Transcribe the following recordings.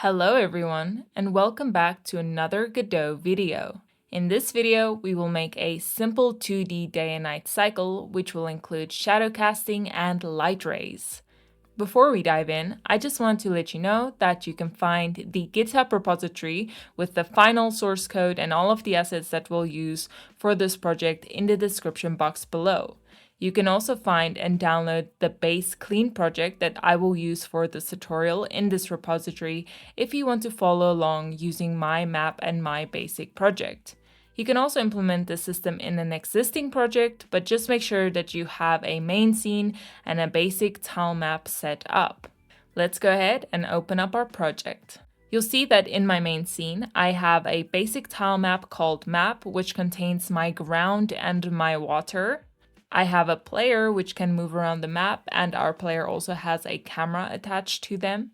Hello everyone, and welcome back to another Godot video. In this video, we will make a simple 2D day and night cycle, which will include shadow casting and light rays. Before we dive in, I just want to let you know that you can find the GitHub repository with the final source code and all of the assets that we'll use for this project in the description box below. You can also find and download the base clean project that I will use for this tutorial in this repository if you want to follow along using my map and my basic project. You can also implement the system in an existing project, but just make sure that you have a main scene and a basic tile map set up. Let's go ahead and open up our project. You'll see that in my main scene, I have a basic tile map called map, which contains my ground and my water. I have a player which can move around the map, and our player also has a camera attached to them.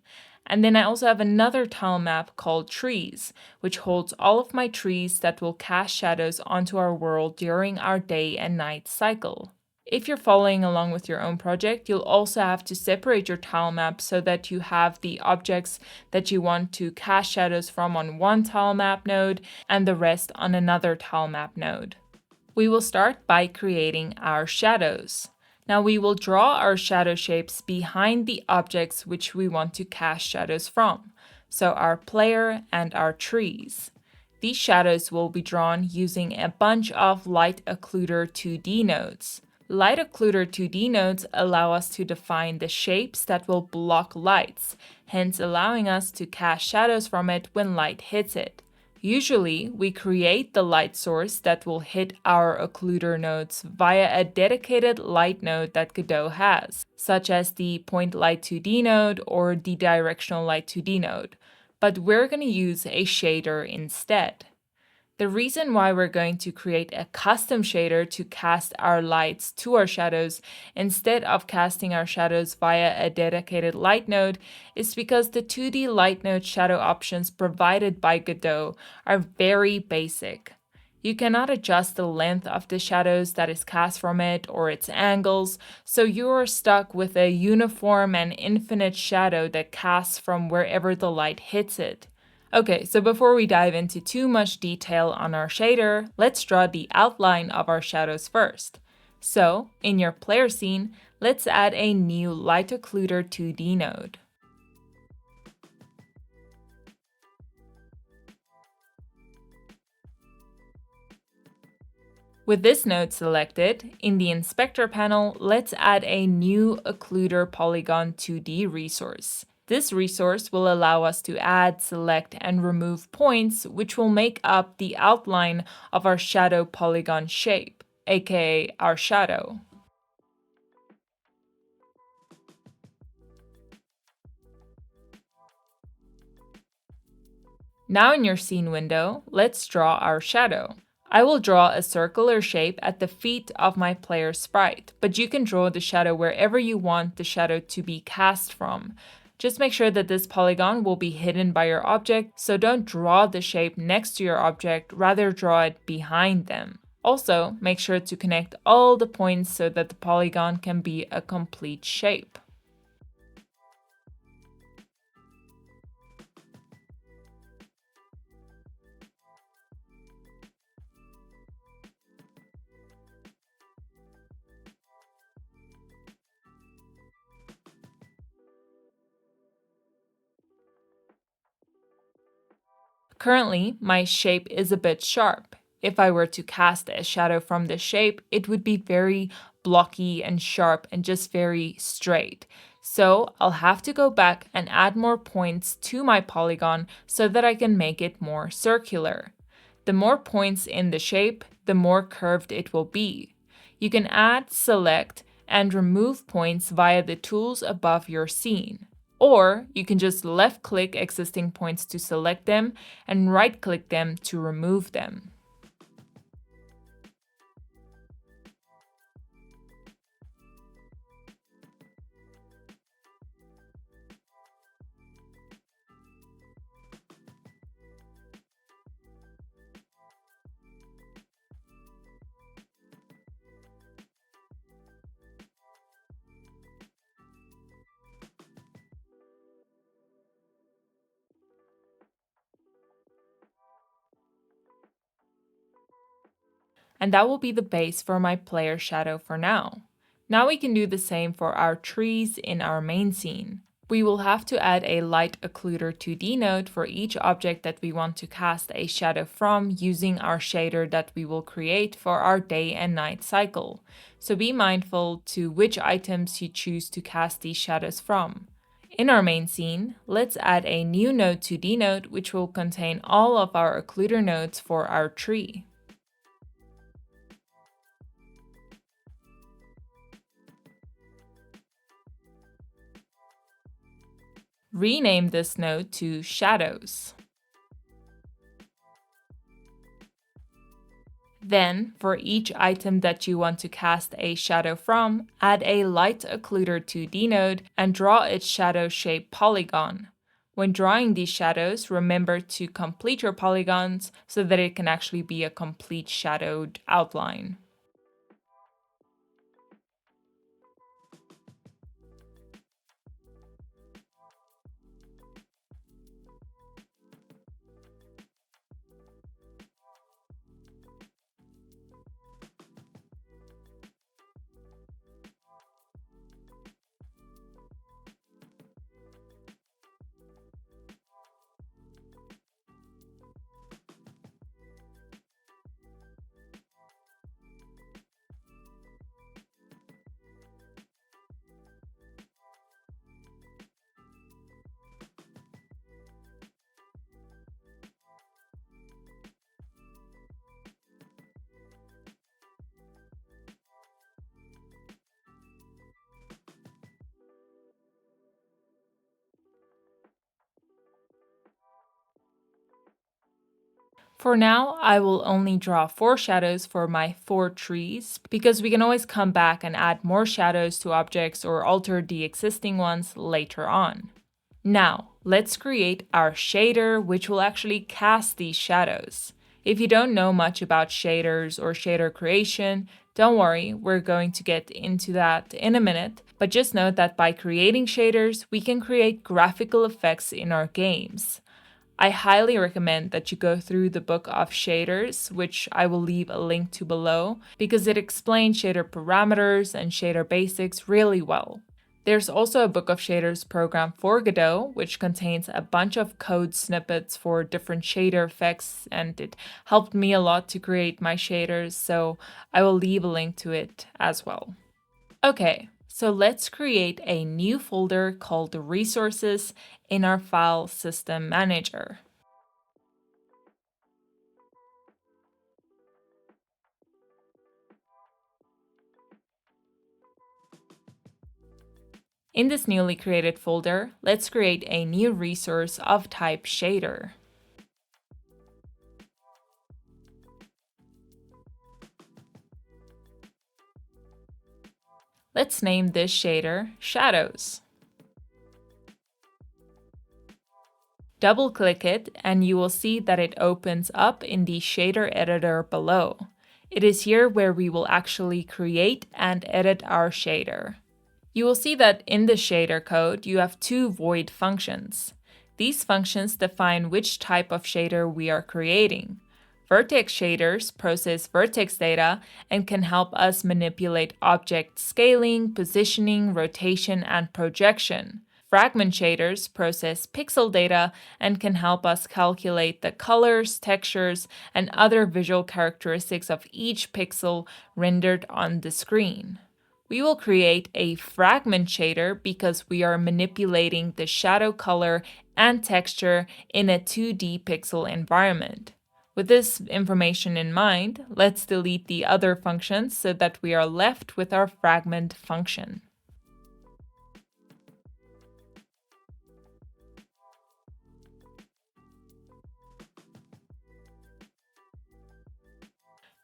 And then I also have another tile map called trees, which holds all of my trees that will cast shadows onto our world during our day and night cycle. If you're following along with your own project, you'll also have to separate your tile map so that you have the objects that you want to cast shadows from on one tile map node and the rest on another tile map node. We will start by creating our shadows. Now we will draw our shadow shapes behind the objects which we want to cast shadows from, so our player and our trees. These shadows will be drawn using a bunch of LightOccluder2D nodes. LightOccluder2D nodes allow us to define the shapes that will block lights, hence allowing us to cast shadows from it when light hits it. Usually, we create the light source that will hit our occluder nodes via a dedicated light node that Godot has, such as the Point Light 2D node or the Directional Light 2D node, but we're going to use a shader instead. The reason why we're going to create a custom shader to cast our lights to our shadows instead of casting our shadows via a dedicated light node is because the 2D light node shadow options provided by Godot are very basic. You cannot adjust the length of the shadows that is cast from it or its angles, so you are stuck with a uniform and infinite shadow that casts from wherever the light hits it. Okay, so before we dive into too much detail on our shader, let's draw the outline of our shadows first. So, in your player scene, let's add a new LightOccluder2D node. With this node selected, in the inspector panel, let's add a new occluder polygon 2D resource. This resource will allow us to add, select, and remove points, which will make up the outline of our shadow polygon shape, aka our shadow. Now in your scene window, let's draw our shadow. I will draw a circular shape at the feet of my player sprite, but you can draw the shadow wherever you want the shadow to be cast from. Just make sure that this polygon will be hidden by your object, so don't draw the shape next to your object, rather draw it behind them. Also, make sure to connect all the points so that the polygon can be a complete shape. Currently, my shape is a bit sharp. If I were to cast a shadow from the shape, it would be very blocky and sharp and just very straight. So I'll have to go back and add more points to my polygon so that I can make it more circular. The more points in the shape, the more curved it will be. You can add, select, and remove points via the tools above your scene. Or you can just left-click existing points to select them and right-click them to remove them. and that will be the base for my player shadow for now. Now we can do the same for our trees in our main scene. We will have to add a LightOccluder2D node for each object that we want to cast a shadow from using our shader that we will create for our day and night cycle. So be mindful to which items you choose to cast these shadows from. In our main scene, let's add a new Node2D node which will contain all of our occluder nodes for our tree. Rename this node to Shadows. Then, for each item that you want to cast a shadow from, add a LightOccluder2D node and draw its shadow shape polygon. When drawing these shadows, remember to complete your polygons so that it can actually be a complete shadowed outline. For now, I will only draw 4 shadows for my 4 trees, because we can always come back and add more shadows to objects or alter the existing ones later on. Now, let's create our shader, which will actually cast these shadows. If you don't know much about shaders or shader creation, don't worry, we're going to get into that in a minute, but just note that by creating shaders, we can create graphical effects in our games. I highly recommend that you go through the book of shaders, which I will leave a link to below, because it explains shader parameters and shader basics really well. There's also a book of shaders program for Godot, which contains a bunch of code snippets for different shader effects, and it helped me a lot to create my shaders, so I will leave a link to it as well. Okay, so let's create a new folder called Resources in our File System Manager. In this newly created folder, let's create a new resource of type shader. Let's name this shader Shadows. Double-click it and you will see that it opens up in the shader editor below. It is here where we will actually create and edit our shader. You will see that in the shader code, you have 2 void functions. These functions define which type of shader we are creating. Vertex shaders process vertex data and can help us manipulate object scaling, positioning, rotation, and projection. Fragment shaders process pixel data and can help us calculate the colors, textures, and other visual characteristics of each pixel rendered on the screen. We will create a fragment shader because we are manipulating the shadow color and texture in a 2D pixel environment. With this information in mind, let's delete the other functions so that we are left with our fragment function.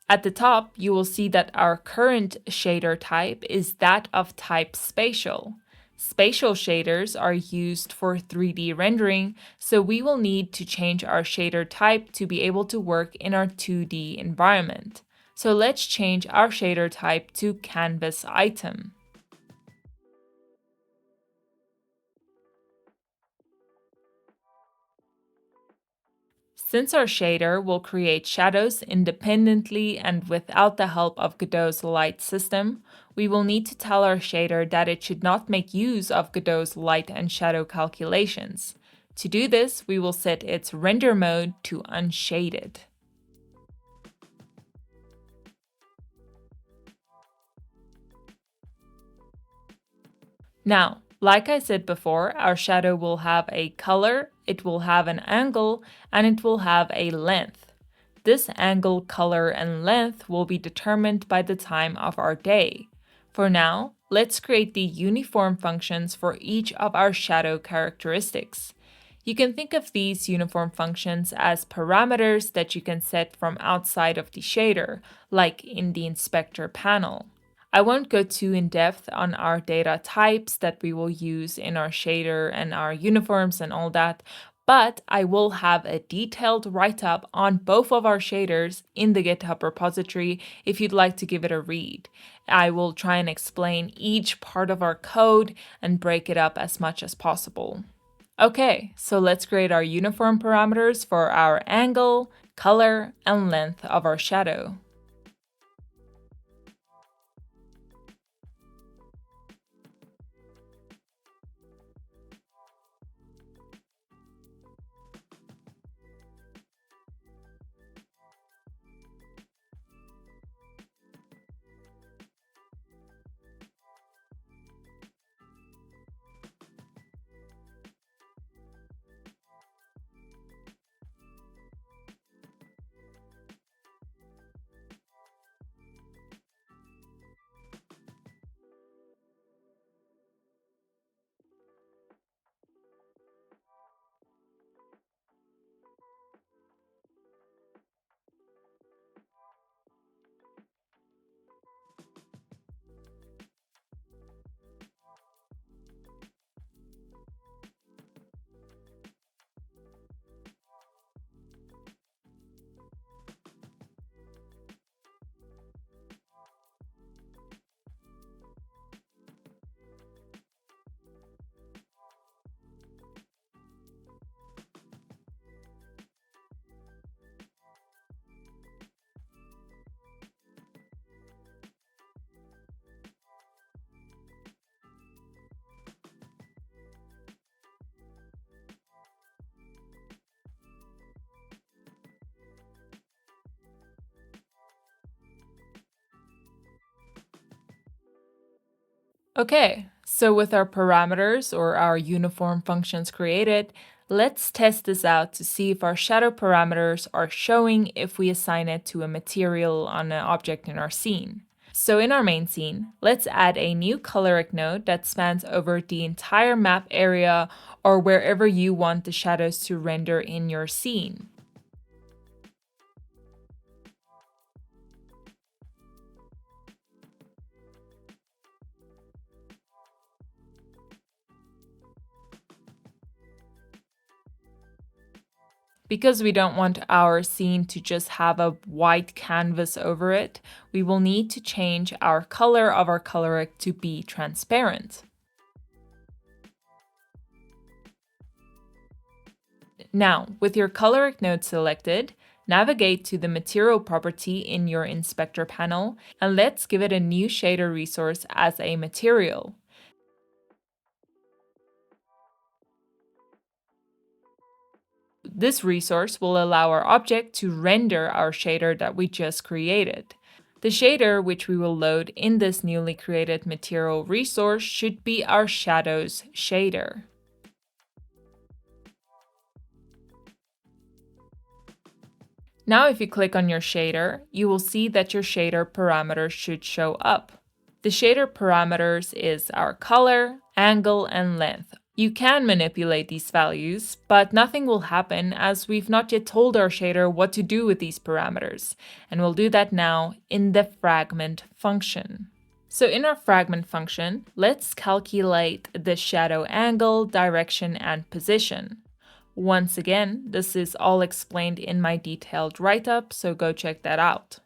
At the top, you will see that our current shader type is that of type spatial. Spatial shaders are used for 3D rendering, so we will need to change our shader type to be able to work in our 2D environment. So let's change our shader type to Canvas Item. Since our shader will create shadows independently and without the help of Godot's light system, we will need to tell our shader that it should not make use of Godot's light and shadow calculations. To do this, we will set its render mode to unshaded. Now, like I said before, our shadow will have a color, it will have an angle, and it will have a length. This angle, color, and length will be determined by the time of our day. For now, let's create the uniform functions for each of our shadow characteristics. You can think of these uniform functions as parameters that you can set from outside of the shader, like in the inspector panel. I won't go too in depth on our data types that we will use in our shader and our uniforms and all that, but I will have a detailed write-up on both of our shaders in the GitHub repository if you'd like to give it a read. I will try and explain each part of our code and break it up as much as possible. Okay, so let's create our uniform parameters for our angle, color, and length of our shadow. Okay, so with our parameters or our uniform functions created, let's test this out to see if our shadow parameters are showing if we assign it to a material on an object in our scene. So in our main scene, let's add a new ColorRect node that spans over the entire map area or wherever you want the shadows to render in your scene. Because we don't want our scene to just have a white canvas over it, we will need to change our color of our ColorRect to be transparent. Now, with your ColorRect node selected, navigate to the material property in your inspector panel, and let's give it a new shader resource as a material. This resource will allow our object to render our shader that we just created. The shader which we will load in this newly created material resource should be our shadows shader. Now if you click on your shader, you will see that your shader parameters should show up. The shader parameters is our color, angle, and length. You can manipulate these values, but nothing will happen as we've not yet told our shader what to do with these parameters, and we'll do that now in the fragment function. So in our fragment function, let's calculate the shadow angle, direction, and position. Once again, this is all explained in my detailed write-up, so go check that out.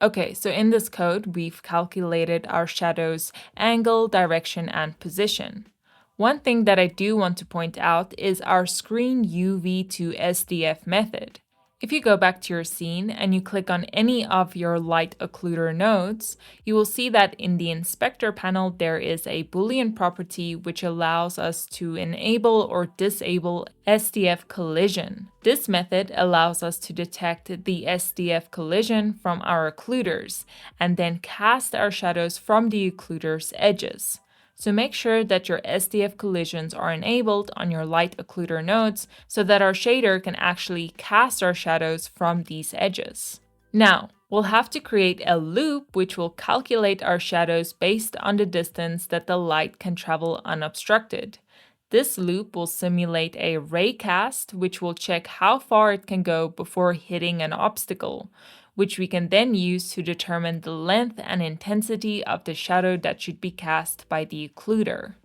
Okay, so in this code, we've calculated our shadow's angle, direction, and position. One thing that I do want to point out is our screen UV to SDF method. If you go back to your scene and you click on any of your light occluder nodes, you will see that in the inspector panel there is a Boolean property which allows us to enable or disable SDF collision. This method allows us to detect the SDF collision from our occluders and then cast our shadows from the occluder's edges. So make sure that your SDF collisions are enabled on your light occluder nodes so that our shader can actually cast our shadows from these edges. Now, we'll have to create a loop which will calculate our shadows based on the distance that the light can travel unobstructed. This loop will simulate a ray cast, which will check how far it can go before hitting an obstacle, which we can then use to determine the length and intensity of the shadow that should be cast by the occluder.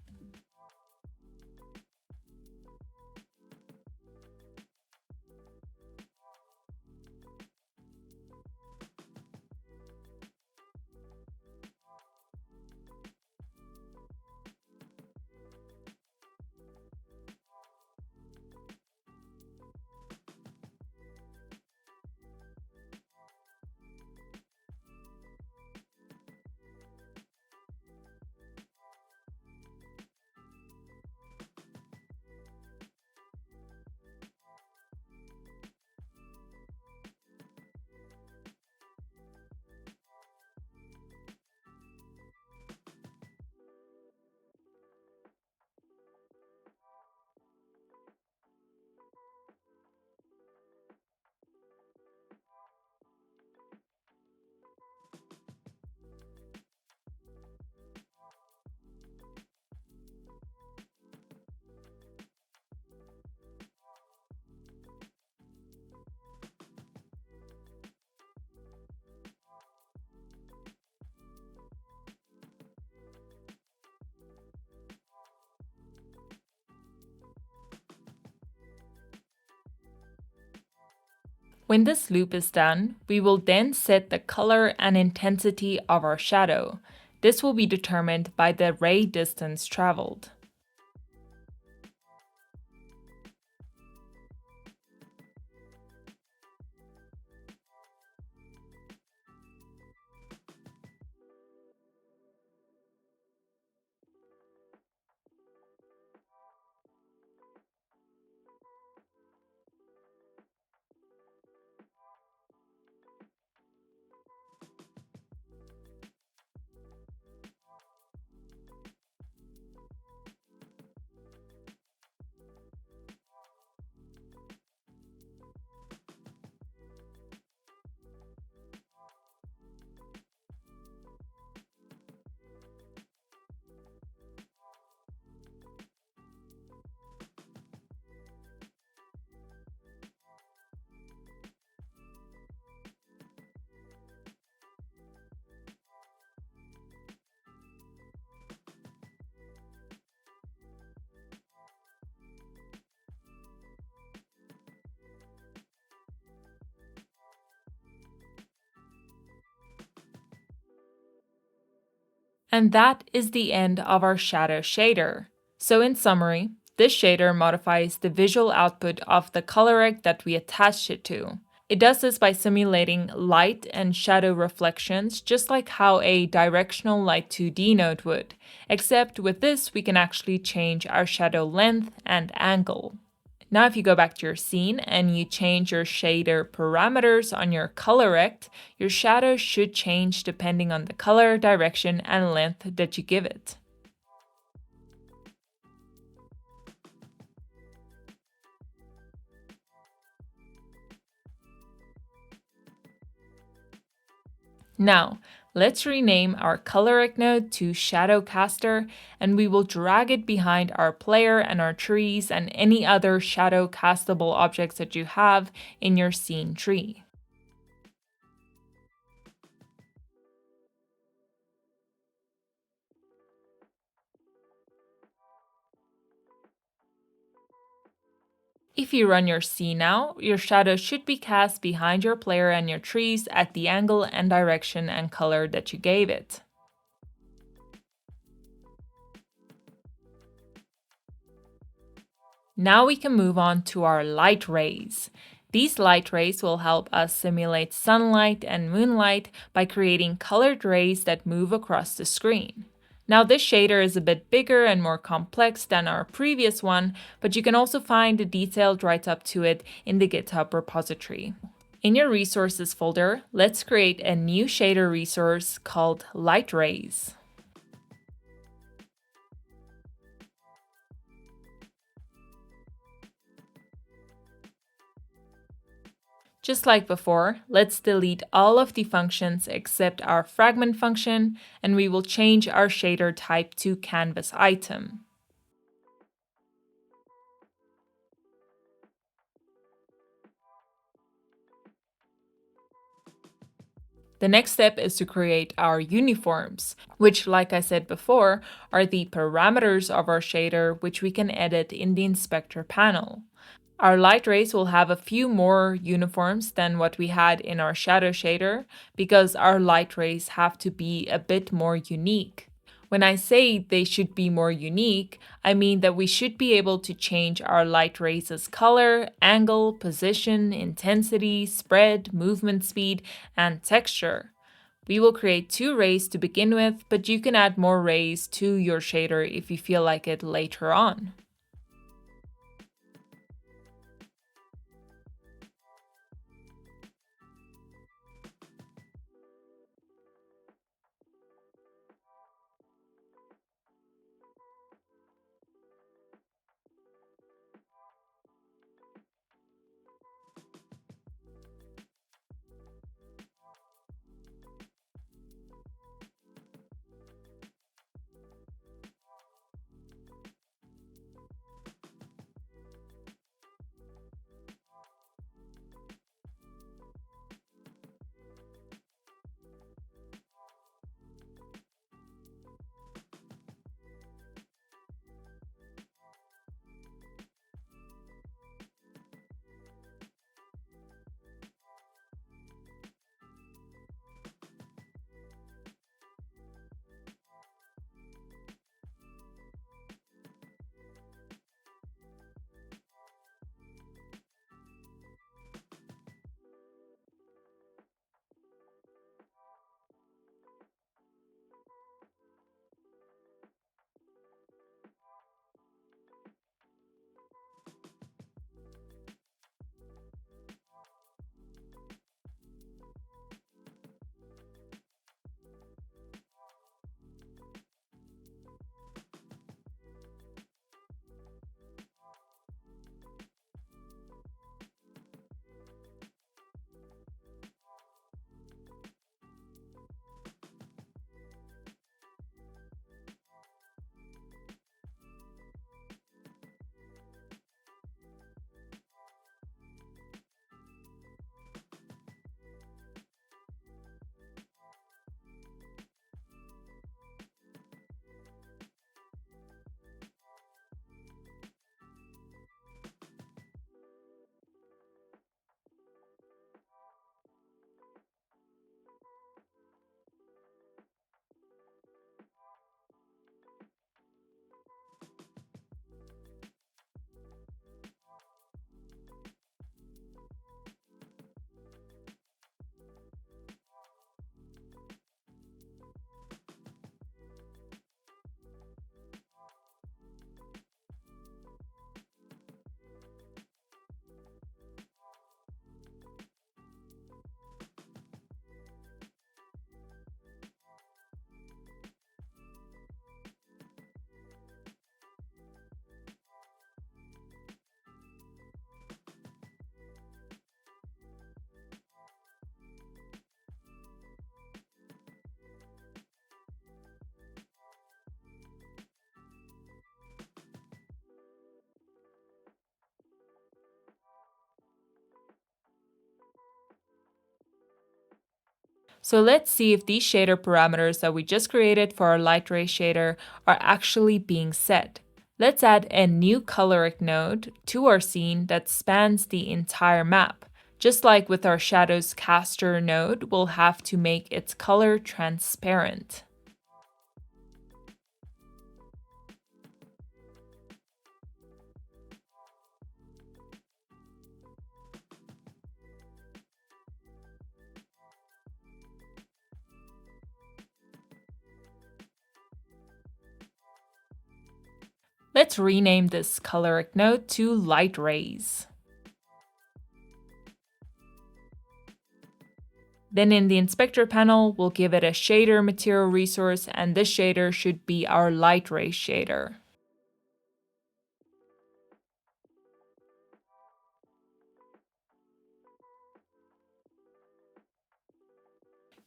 When this loop is done, we will then set the color and intensity of our shadow. This will be determined by the ray distance traveled. And that is the end of our shadow shader. So in summary, this shader modifies the visual output of the ColorRect that we attached it to. It does this by simulating light and shadow reflections, just like how a directional light 2D node would, except with this we can actually change our shadow length and angle. Now if you go back to your scene and you change your shader parameters on your ColorRect, your shadow should change depending on the color, direction, and length that you give it. Now, let's rename our ColorRect node to Shadowcaster, and we will drag it behind our player and our trees and any other shadow castable objects that you have in your scene tree. If you run your scene now, your shadow should be cast behind your player and your trees at the angle and direction and color that you gave it. Now we can move on to our light rays. These light rays will help us simulate sunlight and moonlight by creating colored rays that move across the screen. Now this shader is a bit bigger and more complex than our previous one, but you can also find a detailed write-up to it in the GitHub repository. In your resources folder, let's create a new shader resource called LightRays. Just like before, let's delete all of the functions except our fragment function, and we will change our shader type to canvas item. The next step is to create our uniforms, which, like I said before, are the parameters of our shader which we can edit in the inspector panel. Our light rays will have a few more uniforms than what we had in our shadow shader because our light rays have to be a bit more unique. When I say they should be more unique, I mean that we should be able to change our light rays' color, angle, position, intensity, spread, movement speed, and texture. We will create 2 rays to begin with, but you can add more rays to your shader if you feel like it later on. So let's see if these shader parameters that we just created for our light ray shader are actually being set. Let's add a new ColorRect node to our scene that spans the entire map. Just like with our shadows caster node, we'll have to make its color transparent. Let's rename this ColorRect node to LightRays. Then in the inspector panel, we'll give it a shader material resource, and this shader should be our LightRay shader.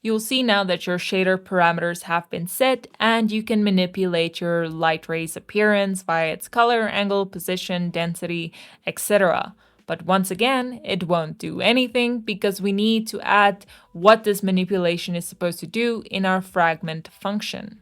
You'll see now that your shader parameters have been set, and you can manipulate your light ray's appearance via its color, angle, position, density, etc. But once again, it won't do anything because we need to add what this manipulation is supposed to do in our fragment function.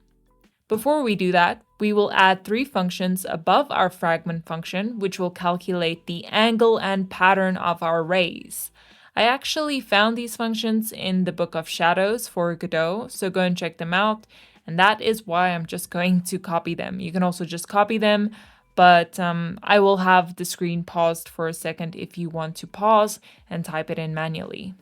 Before we do that, we will add 3 functions above our fragment function, which will calculate the angle and pattern of our rays. I actually found these functions in the Book of Shadows for Godot, so go and check them out, and that is why I'm just going to copy them. You can also just copy them, but I will have the screen paused for a second if you want to pause and type it in manually.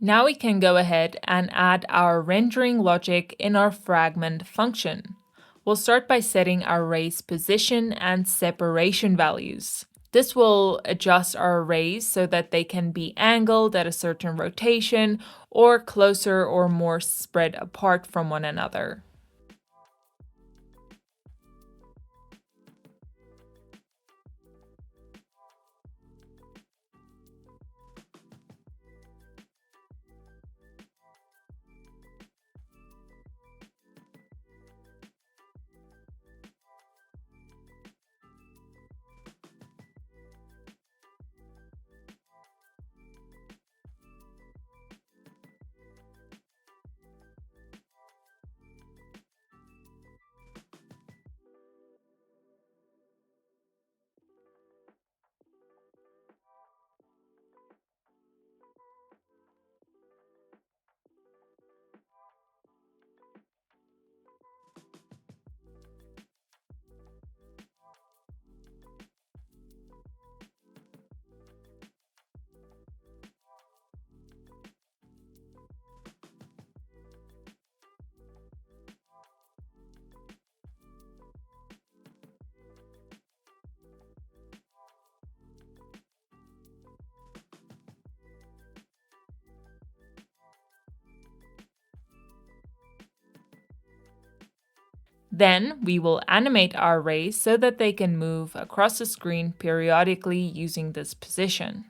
Now we can go ahead and add our rendering logic in our fragment function. We'll start by setting our ray's position and separation values. This will adjust our rays so that they can be angled at a certain rotation or closer or more spread apart from one another. Then we will animate our rays so that they can move across the screen periodically using this position.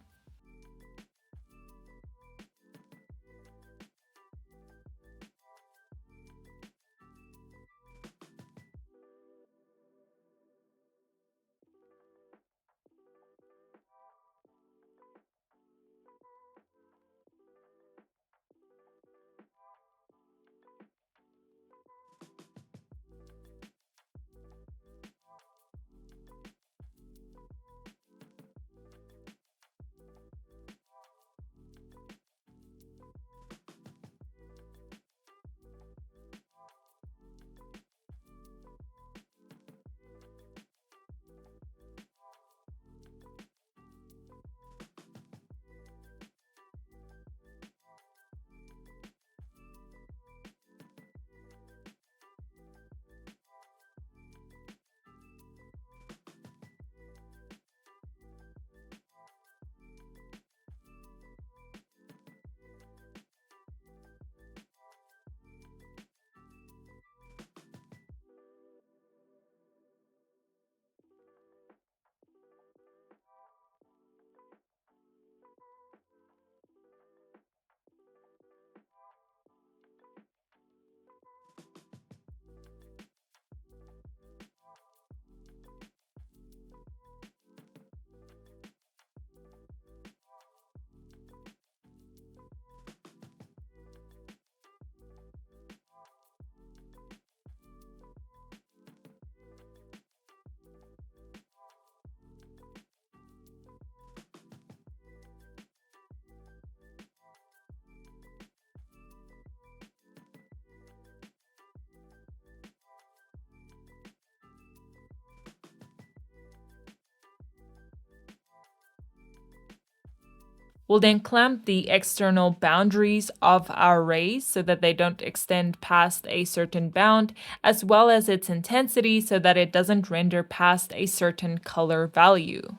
We'll then clamp the external boundaries of our rays so that they don't extend past a certain bound, as well as its intensity so that it doesn't render past a certain color value.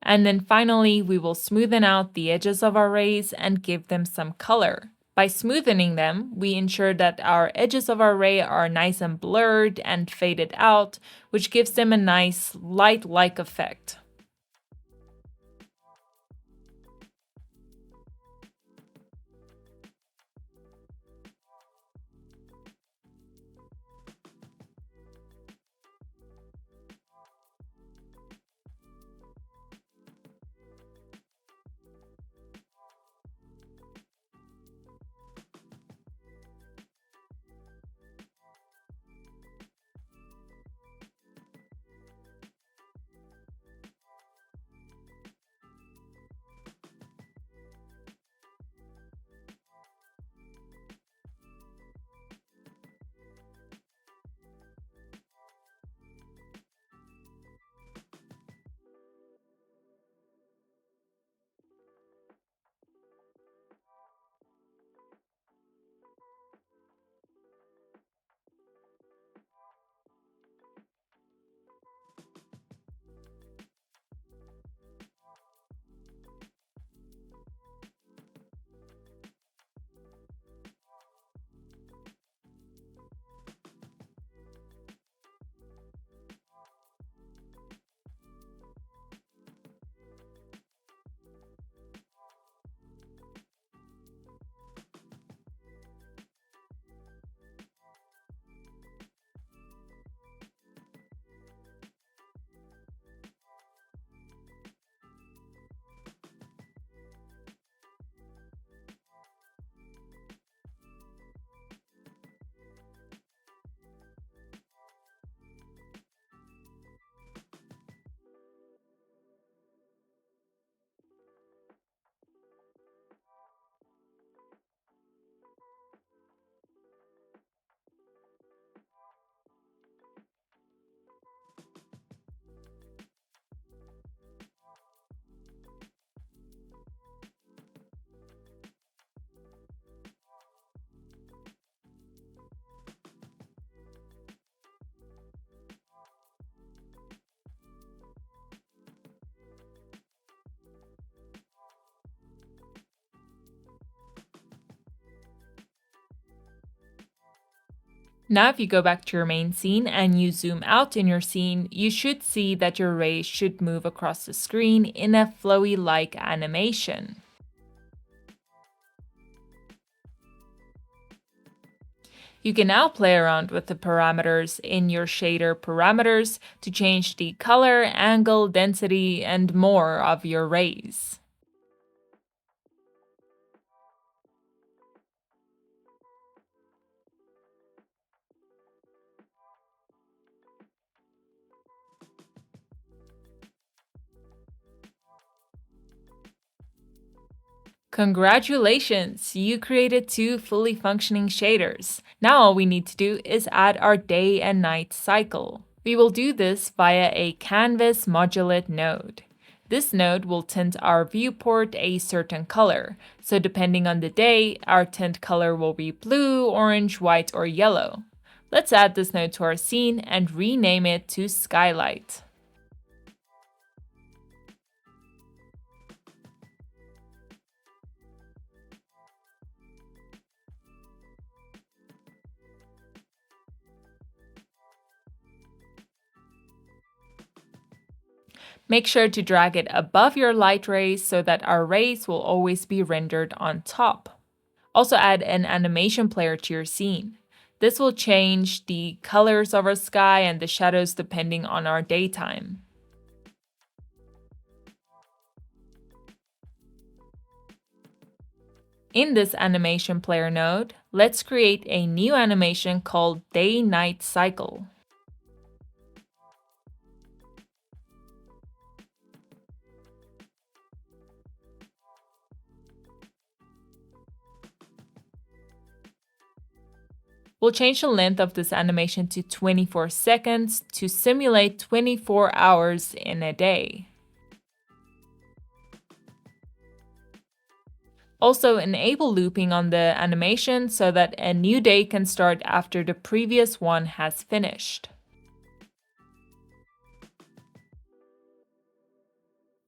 And then finally, we will smoothen out the edges of our rays and give them some color. By smoothing them, we ensure that our edges of our ray are nice and blurred and faded out, which gives them a nice light-like effect. Now if you go back to your main scene and you zoom out in your scene, you should see that your rays should move across the screen in a flowy-like animation. You can now play around with the parameters in your shader parameters to change the color, angle, density, and more of your rays. Congratulations! You created 2 fully functioning shaders. Now all we need to do is add our day and night cycle. We will do this via a CanvasModulate node. This node will tint our viewport a certain color, so depending on the day, our tint color will be blue, orange, white, or yellow. Let's add this node to our scene and rename it to SkyLight. Make sure to drag it above your light rays so that our rays will always be rendered on top. Also add an animation player to your scene. This will change the colors of our sky and the shadows depending on our daytime. In this animation player node, let's create a new animation called DayNightCycle. We'll change the length of this animation to 24 seconds to simulate 24 hours in a day. Also enable looping on the animation so that a new day can start after the previous one has finished.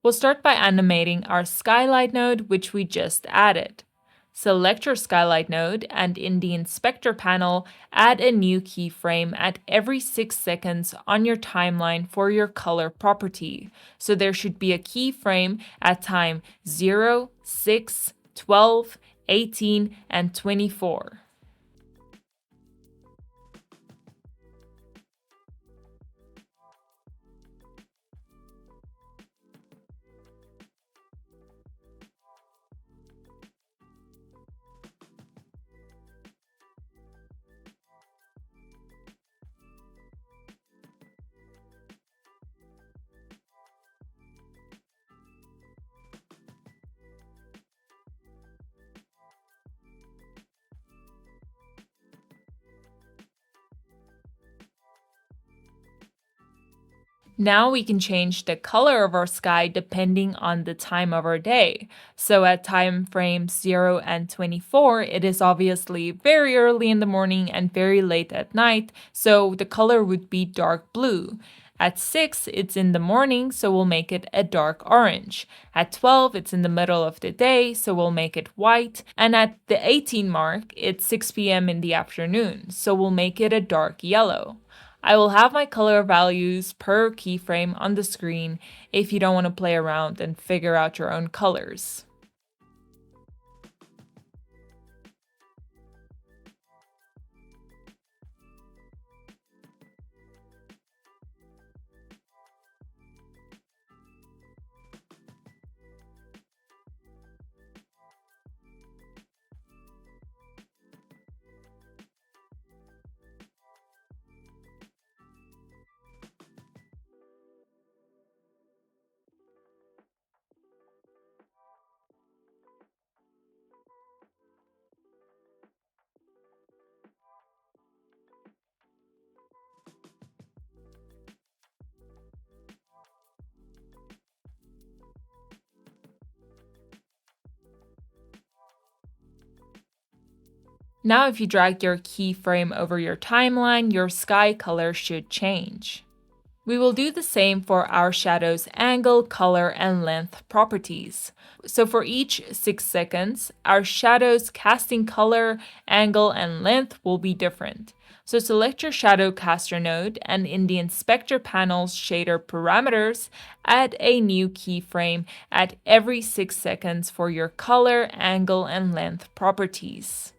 We'll start by animating our SkyLight node, which we just added. Select your SkyLight node and in the inspector panel, add a new keyframe at every 6 seconds on your timeline for your color property. So there should be a keyframe at time 0, 6, 12, 18, and 24. Now we can change the color of our sky depending on the time of our day. So at time frames 0 and 24, it is obviously very early in the morning and very late at night, so the color would be dark blue. At 6, it's in the morning, so we'll make it a dark orange. At 12, it's in the middle of the day, so we'll make it white. And at the 18 mark, it's 6 p.m. in the afternoon, so we'll make it a dark yellow. I will have my color values per keyframe on the screen if you don't want to play around and figure out your own colors. Now if you drag your keyframe over your timeline, your sky color should change. We will do the same for our shadow's angle, color, and length properties. So for each 6 seconds, our shadow's casting color, angle, and length will be different. So select your shadow caster node and in the inspector panel's shader parameters, add a new keyframe at every 6 seconds for your color, angle, and length properties.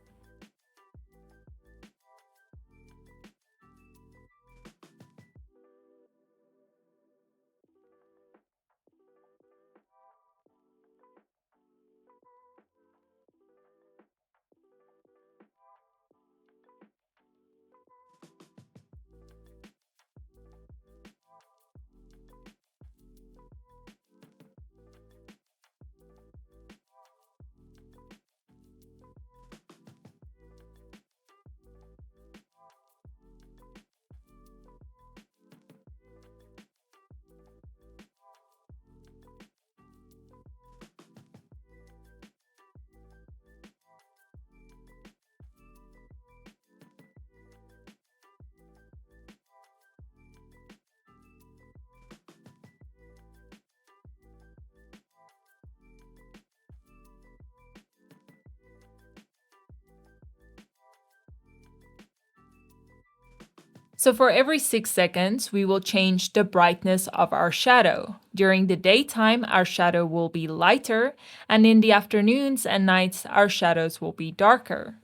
So for every 6 seconds, we will change the brightness of our shadow. During the daytime, our shadow will be lighter, and in the afternoons and nights, our shadows will be darker.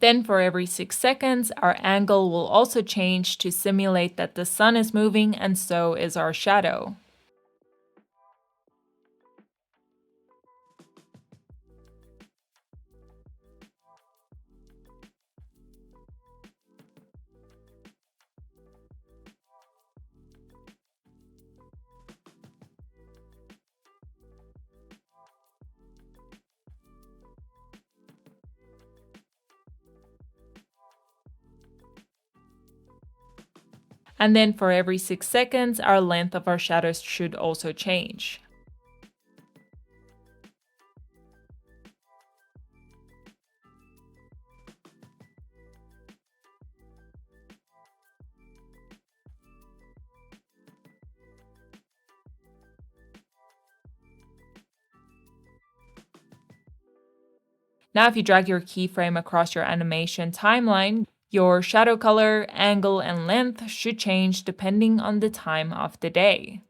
Then for every 6 seconds, our angle will also change to simulate that the sun is moving and so is our shadow. And then for every 6 seconds, our length of our shadows should also change. Now if you drag your keyframe across your animation timeline, your shadow color, angle, and length should change depending on the time of the day.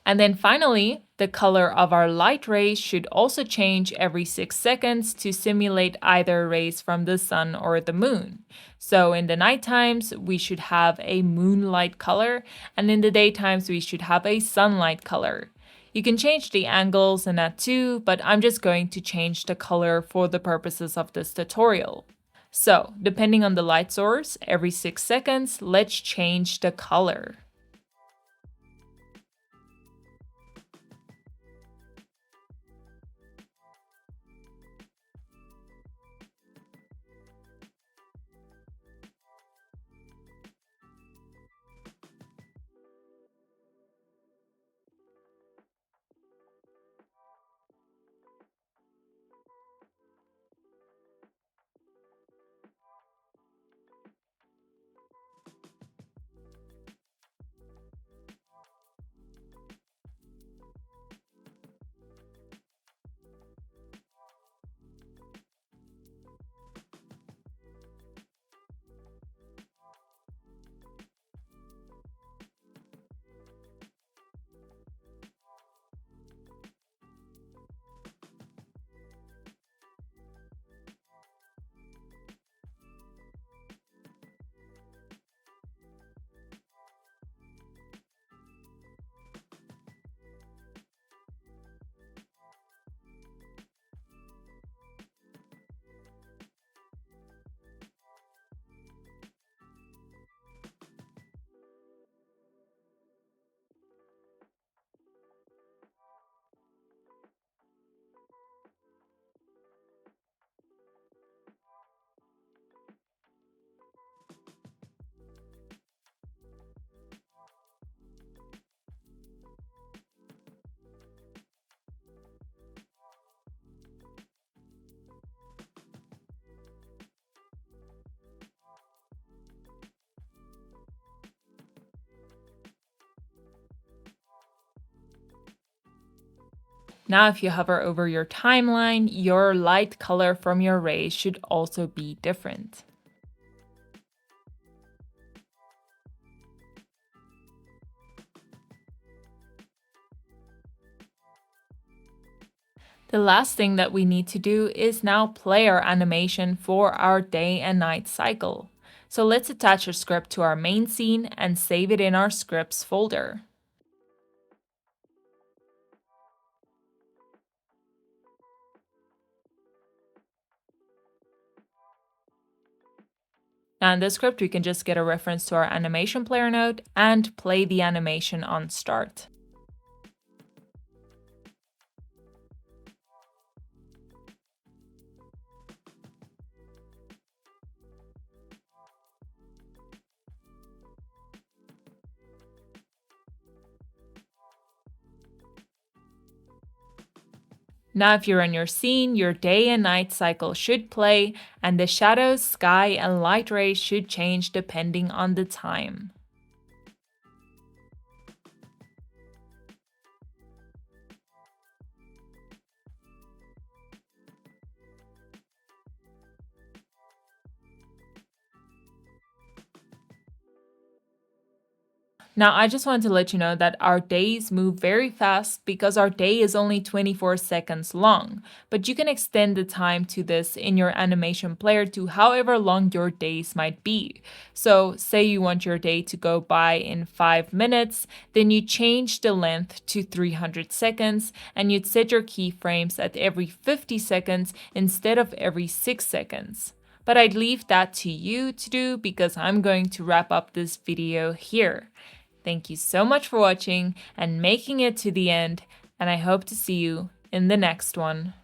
And then finally, the color of our light rays should also change every 6 seconds to simulate either rays from the sun or the moon. So in the night times, we should have a moonlight color, and in the daytimes, we should have a sunlight color. You can change the angles and that too, but I'm just going to change the color for the purposes of this tutorial. So, depending on the light source, every 6 seconds, let's change the color. Now if you hover over your timeline, your light color from your rays should also be different. The last thing that we need to do is now play our animation for our day and night cycle. So let's attach a script to our main scene and save it in our scripts folder. Now in this script, we can just get a reference to our animation player node and play the animation on start. Now if you're in your scene, your day and night cycle should play, and the shadows, sky, and light rays should change depending on the time. Now, I just wanted to let you know that our days move very fast because our day is only 24 seconds long, but you can extend the time to this in your animation player to however long your days might be. So say you want your day to go by in 5 minutes, then you change the length to 300 seconds and you'd set your keyframes at every 50 seconds instead of every 6 seconds. But I'd leave that to you to do because I'm going to wrap up this video here. Thank you so much for watching and making it to the end, and I hope to see you in the next one.